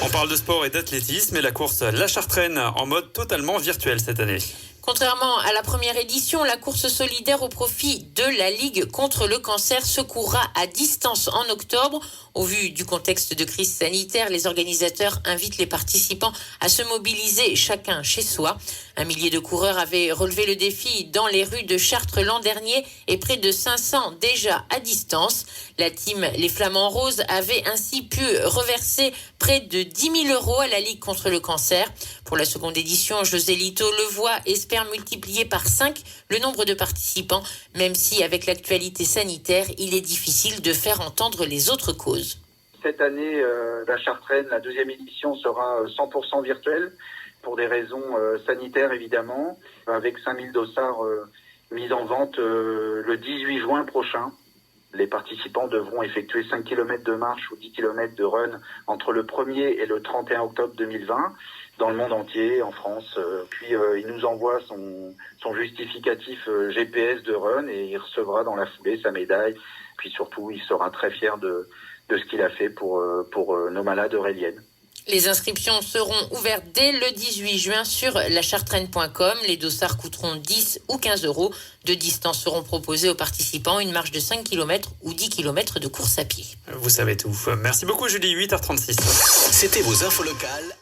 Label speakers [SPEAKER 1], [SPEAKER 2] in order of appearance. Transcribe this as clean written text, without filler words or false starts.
[SPEAKER 1] On parle de sport et d'athlétisme et la course La Chartraine en mode totalement virtuel cette année.
[SPEAKER 2] Contrairement à la première édition, la course solidaire au profit de la Ligue contre le cancer se courra à distance en octobre. Au vu du contexte de crise sanitaire, les organisateurs invitent les participants à se mobiliser chacun chez soi. 1 millier de coureurs avaient relevé le défi dans les rues de Chartres l'an dernier et près de 500 déjà à distance. La team Les Flamands Roses avait ainsi pu reverser près de 10 000 € à la Ligue contre le cancer. Pour la seconde édition, José Lito Levoix espère multiplier par 5 le nombre de participants, même si avec l'actualité sanitaire, il est difficile de faire entendre les autres causes.
[SPEAKER 3] Cette année, la Chartraine, la deuxième édition, sera 100% virtuelle pour des raisons sanitaires évidemment, avec 5000 dossards mis en vente le 18 juin prochain. Les participants devront effectuer 5 km de marche ou 10 km de run entre le 1er et le 31 octobre 2020 dans le monde entier, en France. Puis il nous envoie son justificatif GPS de run et il recevra dans la foulée sa médaille. Puis surtout, il sera très fier de ce qu'il a fait pour nos malades auréliennes.
[SPEAKER 2] Les inscriptions seront ouvertes dès le 18 juin sur lachartraine.com. Les dossards coûteront 10 ou 15 €. 2 distances seront proposées aux participants, une marche de 5 km ou 10 km de course à pied.
[SPEAKER 1] Vous savez tout. Merci beaucoup Julie, 8h36.
[SPEAKER 4] C'était vos infos locales.